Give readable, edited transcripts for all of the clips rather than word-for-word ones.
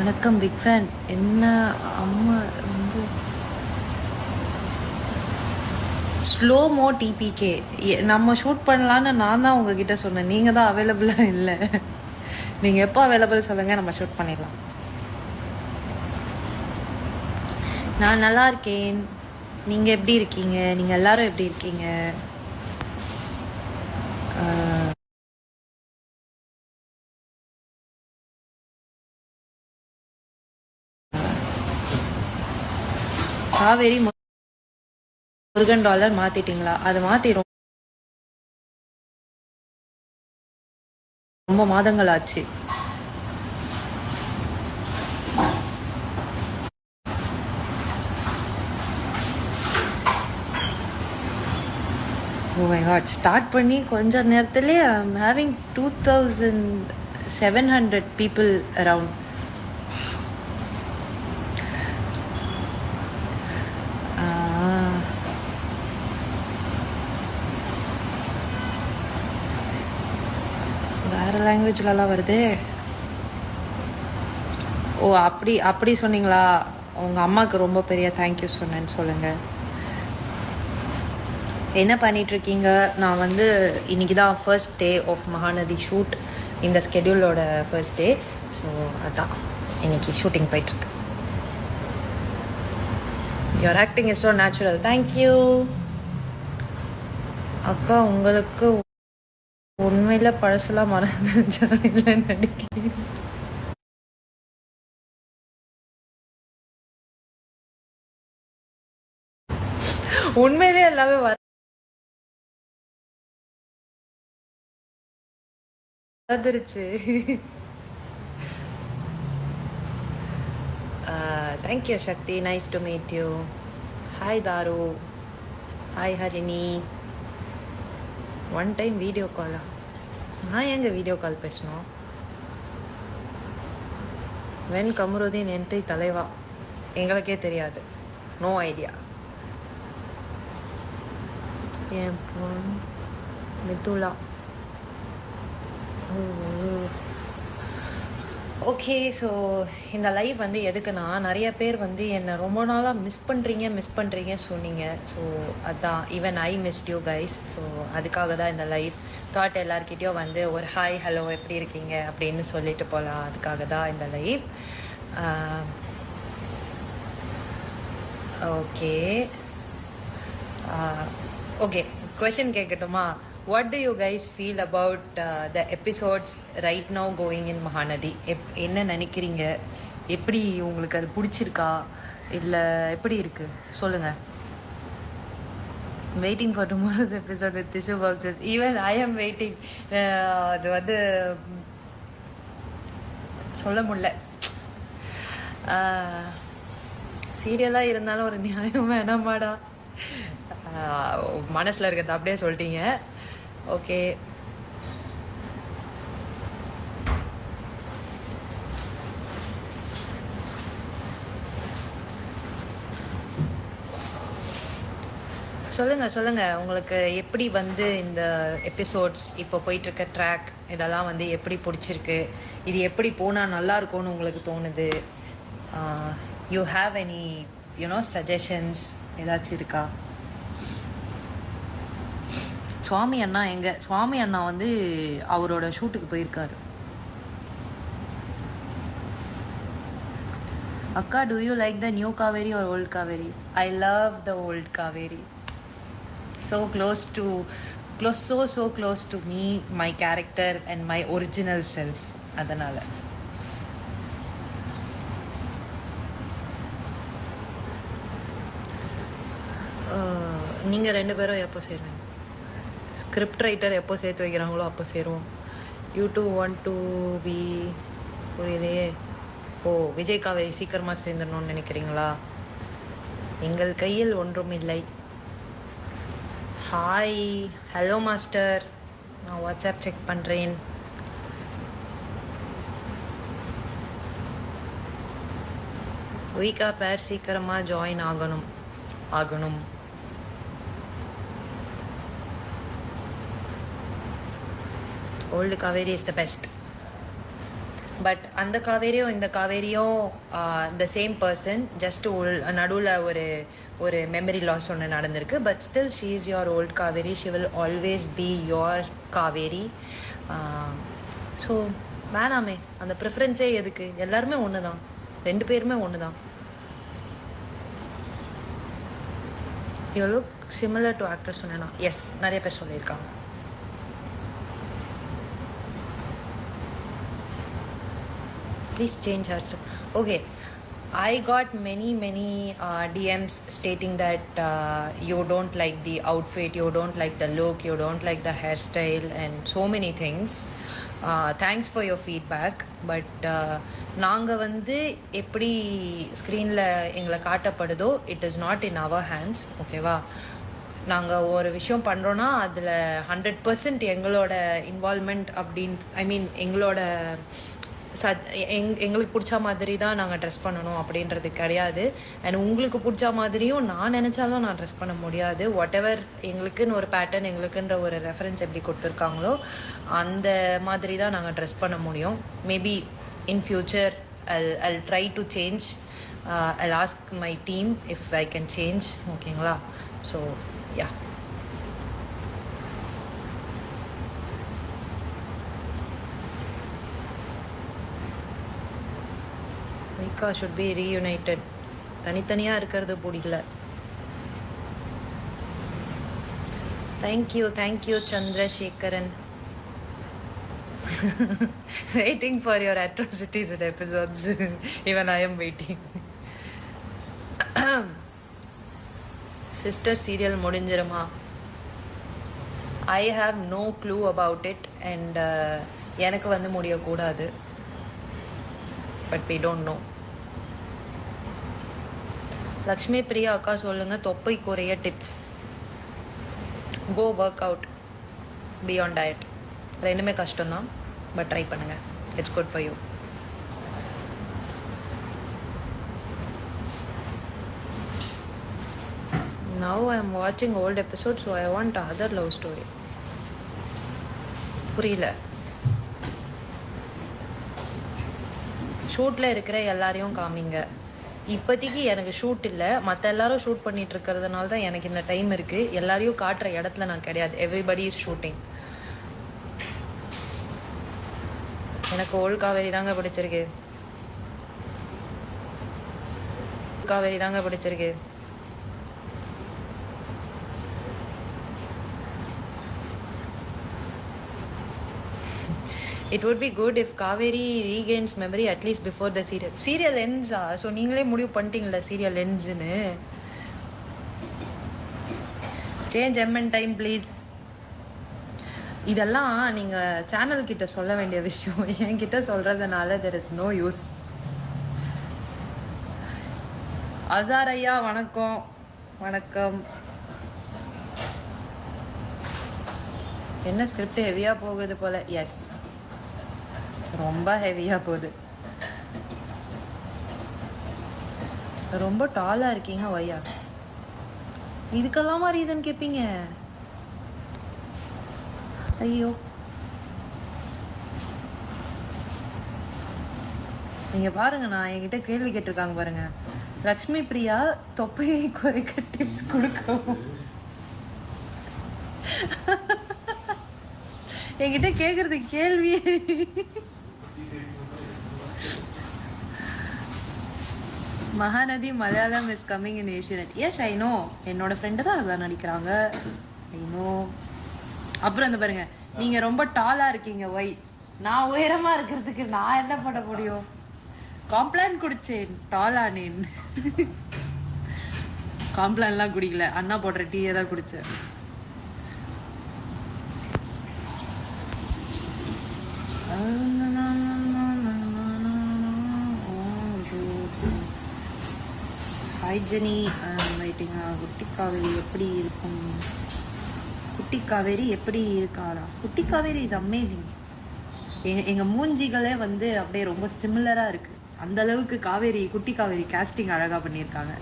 வணக்கம் big fan. என்ன அம்மா வந்து ஸ்லோமோ டிபிகே நம்ம ஷூட் பண்ணலான்னு நான் தான் உங்ககிட்ட சொன்னேன். நீங்கள் தான் அவைலபிளாக இல்லை. நீங்கள் எப்போ அவைலபிள் சொல்லுங்கள், நம்ம ஷூட் பண்ணிடலாம். நான் நல்லா இருக்கேன். நீங்கள் எப்படி இருக்கீங்க? நீங்கள் எல்லாரும் எப்படி இருக்கீங்க? காவேரி முருகன் டாலர் மாற்றிட்டீங்களா? அது மாற்றி ரொம்ப மாதங்கள் ஆச்சு. ஓ மை காட், ஸ்டார்ட் பண்ணி கொஞ்ச நேரத்துலேயே ஐம் ஹேவிங் 2700 பீப்புள் அரவுண்ட். வேறு லாங்குவேஜ்லலாம் வருது. ஓ அப்படி அப்படி சொன்னீங்களா? உங்கள் அம்மாவுக்கு ரொம்ப பெரிய தேங்க்யூ சொன்னேன்னு சொல்லுங்கள். என்ன பண்ணிகிட்ருக்கீங்க? நான் வந்து இன்றைக்கி தான் first day of Mahanadi shoot, இந்த ஸ்கெடியூலோட ஃபர்ஸ்ட் டே. ஸோ அதான் இன்றைக்கி ஷூட்டிங் போயிட்டுருக்கு. Your acting is so natural. Thank you அக்கா. உங்களுக்கு உண்மையில் பழசெல்லாம் மறந்துச்சா இல்லை நடிக்கிறேன்? உண்மையிலே எல்லாமே வந்துருச்சு. Thank you Shakti, nice to meet you. Hi Taru, hi Harini. One time video காலா? நான் எங்க வீடியோ கால் பேசணும்? வென் கமருதீன் என்ட்ரி தலைவா? எங்களுக்கே தெரியாது, நோ ஐடியா. என் பொண்ணு மிதுலா. ஓகே, ஸோ இந்த லைவ் வந்து எதுக்குன்னா, நிறைய பேர் வந்து என்னை ரொம்ப நாளாக மிஸ் பண்ணுறீங்க சொன்னீங்க. ஸோ அதான், even I missed you guys. So அதுக்காக தான் இந்த லைவ். தாட் எல்லாருக்கிட்டேயும் வந்து ஒரு ஹாய் ஹலோ எப்படி இருக்கீங்க அப்படின்னு சொல்லிட்டு போகலாம். அதுக்காக தான் இந்த லைவ். ஓகே ஓகே, கொஷின் கேட்கட்டுமா? What do you guys feel about the episodes right now going in Mahanadi? என்ன நினைக்கிறீங்க? எப்படி உங்களுக்கு அது பிடிச்சிருக்கா இல்லை எப்படி இருக்கு சொல்லுங்க. Waiting for tomorrow's episode with tissue boxes. Even I am waiting. அது வந்து சொல்ல முடியல. சீரியலாக இருந்தாலும் ஒரு நியாயம் வேணாமாடா? மனசில் இருக்கிறத அப்படியே சொல்லிட்டீங்க. ஓகே, சொல்லுங்கள் உங்களுக்கு எப்படி வந்து இந்த எபிசோட்ஸ் இப்போ போயிட்டுருக்க ட்ராக் இதெல்லாம் வந்து எப்படி பிடிச்சிருக்கு? இது எப்படி போனால் நல்லா இருக்கும்னு உங்களுக்கு தோணுது? யூ ஹாவ் எனி சஜஷன்ஸ் ஏதாச்சும் இருக்கா? சுவாமி அண்ணா எங்க? சுவாமி அண்ணா வந்து அவரோட ஷூட்டுக்கு போயிருக்காரு. அக்கா, do you like the new Kaveri or old Kaveri? I love the old Kaveri. So close to me, my character and my original self. அதனால நீங்கள் ரெண்டு பேரும் எப்போ சேருவீங்க? ஸ்கிரிப்ட் ரைட்டர் எப்போ சேர்த்து வைக்கிறாங்களோ அப்போ சேருவோம். யூ2 want to be புரியலையே. ஓ, விஜய் காவேரி சீக்கிரமாக சேர்ந்துடணும்னு நினைக்கிறீங்களா? எங்கள் கையில் ஒன்றும் இல்லை. ஹாய், ஹலோ மாஸ்டர், நான் வாட்ஸ்அப் செக் பண்ணுறேன். வீக்கா பேர் சீக்கிரமாக ஜாயின் ஆகணும். Old Kaveri is the best. But அந்த காவேரியும் இந்த காவேரியும் த சேம் பர்சன். ஜஸ்ட் நடுவில் ஒரு மெமரி லாஸ் ஒன்று நடந்திருக்கு. But still she is your old Kaveri. She will always be your Kaveri. So வேணாமே அந்த ப்ரிஃபரன்ஸே எதுக்கு? எல்லாருமே ஒன்று தான், 2 பேருமே ஒன்று தான். You look similar to actress சொன்னேன்னா எஸ், நிறைய பேர் சொல்லியிருக்காங்க. Please change hairstyle. Okay, I got many DMs stating that you don't like the outfit, you don't like the look, you don't like the hairstyle and so many things. Thanks for your feedback. But நாங்கள் வந்து எப்படி ஸ்க்ரீனில் எங்களை காட்டப்படுதோ it is not in our hands. ஓகேவா? நாங்கள் ஒரு விஷயம் பண்ணுறோன்னா அதில் 100% எங்களோட இன்வால்மெண்ட் எங்களோட எங்களுக்கு பிடிச்ச மாதிரி தான் நாங்கள் ட்ரெஸ் பண்ணணும் அப்படின்றது கிடையாது. அண்ட் உங்களுக்கு பிடிச்ச மாதிரியும் நான் நினச்சாலும் நான் ட்ரெஸ் பண்ண முடியாது. வாட் எவர் எங்களுக்குன்னு ஒரு பேட்டர்ன், எங்களுக்குன்ற ஒரு ரெஃபரன்ஸ் எப்படி கொடுத்துருக்காங்களோ அந்த மாதிரி தான் நாங்கள் ட்ரெஸ் பண்ண முடியும். Maybe in future I'll try to change. I'll ask my team if I can change. ஓகேங்களா? So yeah. Mika should be reunited. தனித்தனியாக இருக்கிறது பிடிக்கல. Thank you Chandrasekaran. Waiting for your atrocities in episodes. Even I am waiting. Sister serial முடிஞ்சிருமா? I have no clue about it and எனக்கு வந்து முடியக்கூடாது. But we don't know. Lakshmi Priya அக்கா சொல்லுங்க தொப்பை குறைய tips. Go work out, be on diet. ரெண்டுமே கஷ்டம்தான், but try பண்ணுங்க. It's good for you. Now I am watching old episodes, so I want other love story. புரியல. ஷூட்டில் இருக்கிற எல்லாரையும் காமிங்க. இப்போதைக்கு எனக்கு ஷூட் இல்லை, மற்ற எல்லாரும் ஷூட் பண்ணிட்டு இருக்கிறதுனால தான் எனக்கு இந்த டைம் இருக்குது. எல்லாரையும் காட்டுற இடத்துல நான் கிடையாது. Everybody is shooting. எனக்கு ஓல்ட் காவேரி தாங்க பிடிச்சிருக்கு. காவேரி தாங்க பிடிச்சிருக்கு. It would be good if Kaveri regains memory at least before the serial. Serial ends. So நீங்களே முடிவு பண்ணிட்டீங்களா serial endsன்னு? Change MN time please. இதெல்லாம் நீங்கள் சேனல் கிட்ட சொல்ல வேண்டிய விஷயம். என்கிட்ட சொல்கிறதுனால there is no use. Azhar ஐயா வணக்கம். வணக்கம். என்ன ஸ்கிரிப்ட் ஹெவியாக போகுது போல? எஸ், ரொம்ப ஹெவியாக போகுது. ரொம்ப டாலாக இருக்கீங்க வையா. இதுக்கெல்லாமா ரீசன் கேட்பீங்க? ஐயோ, நீங்க பாருங்க, நான் என்கிட்ட கேள்வி கேட்டிருக்காங்க பாருங்க. லக்ஷ்மி பிரியா தொப்பையை குறைக்க டிப்ஸ் கொடுக்கவும். என்கிட்ட கேட்கறது கேள்வி. Mahanadi Malayalam is coming in Asianet. Yes I know, என்னோட ஃப்ரெண்டு தான் அதான் நடிக்கிறாங்க. I know. அப்புறம் இந்த பாருங்க, நீங்க ரொம்ப டாலா இருக்கீங்க. வை, நான் உயரமா இருக்கிறதுக்கு நான் என்ன பண்ண முடியும்? காம்ப்ளான் குடிச்சேன், டாலானேன். காம்ப்ளான்லாம் குடிக்கல, அண்ணா போடுற டீயை தான் குடிச்சேன். ஹைஜனி வெயிட்டிங். குட்டி காவேரி எப்படி இருக்கும்? குட்டி காவேரி எப்படி இருக்காளா? குட்டி காவேரி இஸ் அமேசிங். எங்கள் மூஞ்சிகளே வந்து அப்படியே ரொம்ப சிமிலராக இருக்குது. அந்த அளவுக்கு காவேரி, குட்டி காவேரி காஸ்டிங் அழகாக பண்ணியிருக்காங்க.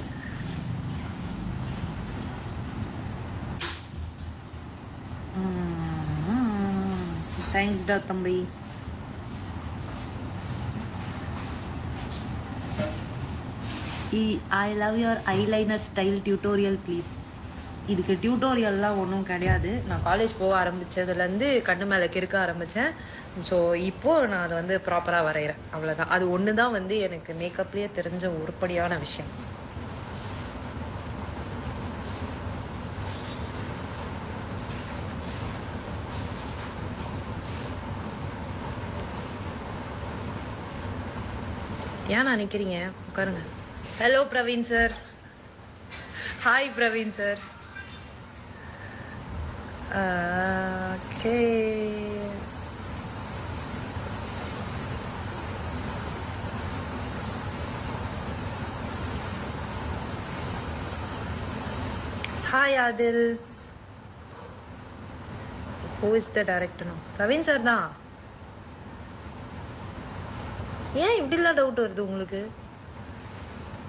தேங்க்ஸ்டா தம்பி. I love your eyeliner style tutorial please. இதுக்கு டியூட்டோரியல்லாம் ஒன்றும் கிடையாது. நான் காலேஜ் போக ஆரம்பித்ததுலேருந்து கண்ணு மேலே கிறுக்க ஆரம்பித்தேன். ஸோ இப்போது நான் அதை வந்து ப்ராப்பராக வரைகிறேன், அவ்வளோதான். அது ஒன்று தான் வந்து எனக்கு மேக்கப்லேயே தெரிஞ்ச உருப்படியான விஷயம். ஏன் நினைக்கிறீங்க? உட்காருங்க. Hello Praveen sir. Hi Praveen sir. Okay, hi Adil. Who is the director? Praveen sir தான். ஏன் இப்படிலாம் டவுட் வருது உங்களுக்கு?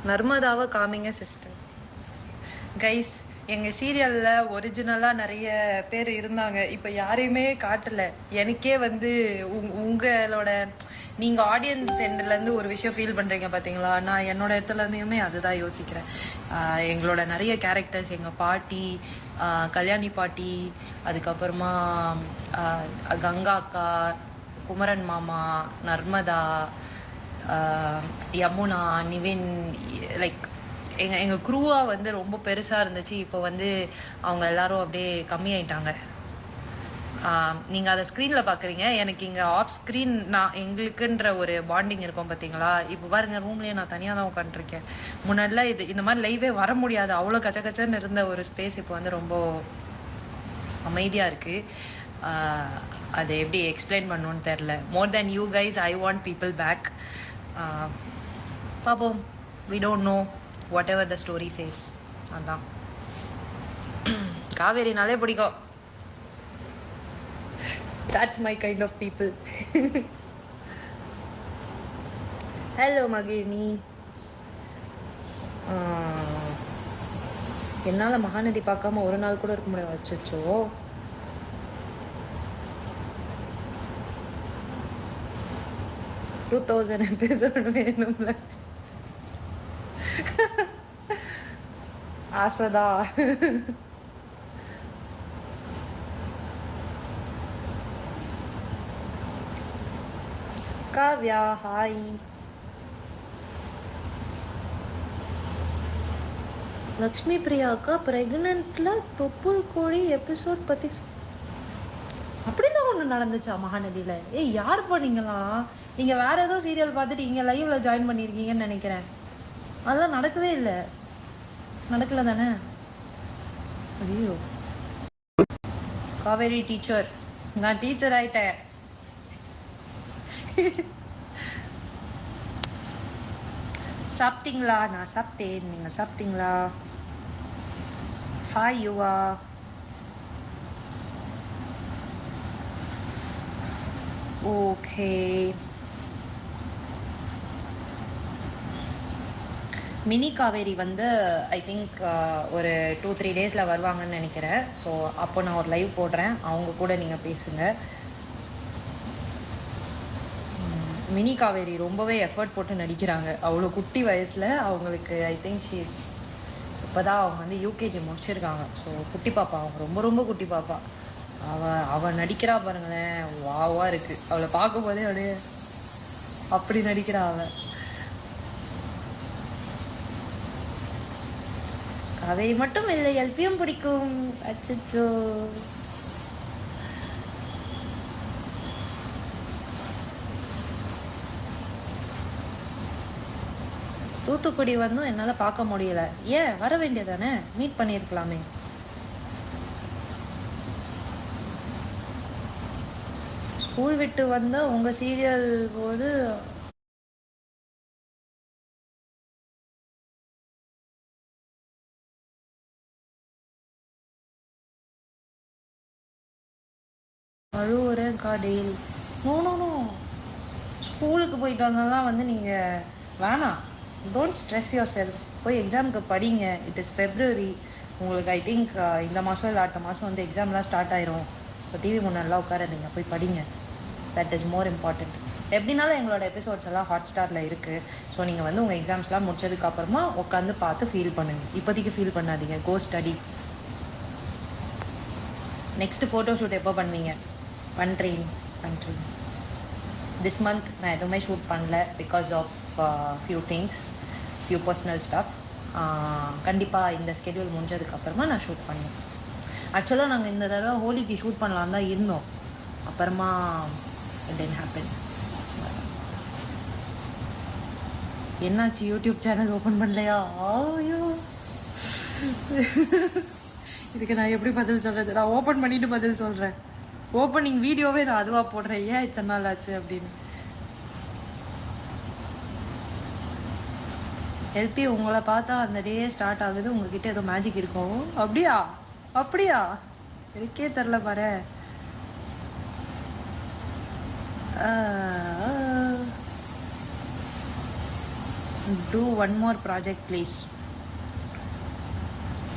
நர்மதாவை காமிங்க சிஸ்டர். கைஸ், எங்கள் சீரியலில் ஒரிஜினலாக நிறைய பேர் இருந்தாங்க. இப்போ யாரையுமே காட்டலை. எனக்கே வந்து உங்களோட நீங்கள் ஆடியன்ஸ் எண்ட்லேருந்து ஒரு விஷயம் ஃபீல் பண்ணுறீங்க பார்த்தீங்களா? நான் என்னோட இடத்துலேருந்துமே அதுதான் யோசிக்கிறேன். எங்களோட நிறைய கேரக்டர்ஸ், எங்கள் பாட்டி, கல்யாணி பாட்டி, அதுக்கப்புறமா கங்கா அக்கா, குமரன் மாமா, நர்மதா, யமுனா, நிவின், லைக் எங்கள் குரூவாக வந்து ரொம்ப பெருசாக இருந்துச்சு. இப்போ வந்து அவங்க எல்லாரும் அப்படியே கம்மியாயிட்டாங்க. நீங்கள் அதை ஸ்க்ரீனில் பார்க்குறீங்க. எனக்கு இங்கே ஆஃப் ஸ்க்ரீன் நான் எங்களுக்குன்ற ஒரு பாண்டிங் இருக்கும் பார்த்தீங்களா? இப்போ பாருங்கள், ரூம்லேயே நான் தனியாக தான் உட்காந்துருக்கேன். முன்னாடிலாம் இந்த மாதிரி லைவே வர முடியாது. அவ்வளோ கச்சக்கச்சன்னு இருந்த ஒரு ஸ்பேஸ் இப்போ வந்து ரொம்ப அமைதியாக இருக்குது. அதை எப்படி எக்ஸ்பிளைன் பண்ணணுன்னு தெரில. More than you guys, I want people back. பாப்போம். We don't know whatever the story says. அதான் காவேரினாலே பிடிக்கும். That's my kind of people. Hello Magizhni. என்னால் மகாநதி பார்க்காம ஒரு நாள் கூட இருக்க முடியாது. வச்சுச்சோ, எபிசோடு வேணும்ல. ஆசைதா. காவ்யா, ஹாய். லக்ஷ்மி பிரியாக்கா பிரெக்னென்ட்ல தொப்புள் கோழி எபிசோட் பற்றி அப்படின்னா ஒன்று நடந்துச்சா மகாநதியில்? ஏய், யார் பண்ணீங்களா? நீங்கள் வேற ஏதோ சீரியல் பார்த்துட்டு இங்கே லைவ்ல ஜாயின் பண்ணியிருக்கீங்கன்னு நினைக்கிறேன். அதெல்லாம் நடக்கவே இல்லை. நடக்கல தானே? ஐயோ, காவேரி டீச்சர். நான் டீச்சர் ஆயிட்டேன். சாப்பிட்டீங்களா? நான் சாப்பிட்டேன். நீங்கள் சாப்பிட்டீங்களா? ஹாய் யுவா. ஓகே, மினி காவேரி வந்து ஐ திங்க் ஒரு 2-3 டேஸில் வருவாங்கன்னு நினைக்கிறேன். ஸோ அப்போ நான் ஒரு லைவ் போடுறேன், அவங்க கூட நீங்கள் பேசுங்க. மினி காவேரி ரொம்பவே எஃபர்ட் போட்டு நடிக்கிறாங்க. அவ்வளோ குட்டி வயசில் அவங்களுக்கு ஐ திங்க் ஷீஸ் இப்போ தான் அவங்க வந்து யூகேஜி முடிச்சிருக்காங்க. ஸோ குட்டி பாப்பா, அவங்க ரொம்ப ரொம்ப குட்டி பாப்பா. அவள் நடிக்கிறா பாருங்களேன், வாவா இருக்குது. அவளை பார்க்கும்போதே அப்படியே அப்படி நடிக்கிறா அவள். காவேரி மட்டும் இல்லை, எல்பியும் பிடிக்கும். அச்சோ, தூத்துக்குடி வந்தும் என்னால் பார்க்க முடியல. ஏன் வர வேண்டியதானே? மீட் பண்ணியிருக்கலாமே. ஸ்கூல் விட்டு வந்தால் உங்கள் சீரியல் போது அழுவுறேன் டெய்லி. நோ நோ நோ, ஸ்கூலுக்கு போயிட்டு வந்தாலாம் வந்து நீங்கள் வேணாம். Don't stress your self. போய் எக்ஸாமுக்கு படிங்க. It is February. உங்களுக்கு ஐ திங்க் இந்த மாதம் இல்லை அடுத்த மாதம் வந்து எக்ஸாம்லாம் ஸ்டார்ட் ஆயிரும். ஸோ டிவி முன்னாடிலாம் உட்காராதீங்க, போய் படிங்க. That is more important. எப்படினாலும் எங்களோட எபிசோட்ஸ் எல்லாம் ஹாட் ஸ்டாரில் இருக்குது. ஸோ நீங்கள் வந்து உங்கள் எக்ஸாம்ஸ்லாம் முடிச்சதுக்கப்புறமா உட்காந்து பார்த்து ஃபீல் பண்ணுங்கள். இப்போதைக்கு ஃபீல் பண்ணாதீங்க. Go study. Next photo shoot எப்போ பண்ணுவீங்க? பண்ணுறீங்க. திஸ் மந்த் நான் எதுவுமே ஷூட் பண்ணல because of few personal stuff. கண்டிப்பாக இந்த ஸ்கெடியூல் முடிஞ்சதுக்கப்புறமா நான் ஷூட் பண்ணுவேன். ஆக்சுவலாக நாங்கள் இந்த தடவை ஹோலிக்கு ஷூட் பண்ணலான்னு தான் இருந்தோம். அப்புறமா இட் டென்ட் ஹேப்பன். என்னாச்சு? யூடியூப் சேனல் ஓப்பன் பண்ணலையா? ஐயோ, இதுக்கு நான் எப்படி பதில் சொல்கிறது? நான் ஓப்பன் பண்ணிவிட்டு பதில் சொல்கிறேன். ஓப்பனிங் வீடியோவே நான் அதுவாக போடுறேன். ஏன் இத்தனை நாள் ஆச்சு அப்படின்னு. ஹெல்ப்பி, உங்களை பார்த்தா அந்த டே ஸ்டார்ட் ஆகுது. உங்ககிட்ட ஏதோ மேஜிக் இருக்கும். அப்படியா எனக்கே தெரில பாரு. Do one more project please.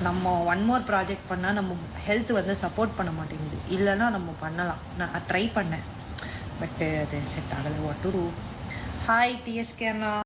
நம்ம ஒன் மோர் ப்ராஜெக்ட் பண்ணால் நம்ம ஹெல்த் வந்து சப்போர்ட் பண்ண மாட்டேங்குது. இல்லைன்னா நம்ம பண்ணலாம். நான் ட்ரை பண்ணேன், பட்டு அது செட் ஆகலை. What to do? Hi DSK Anna.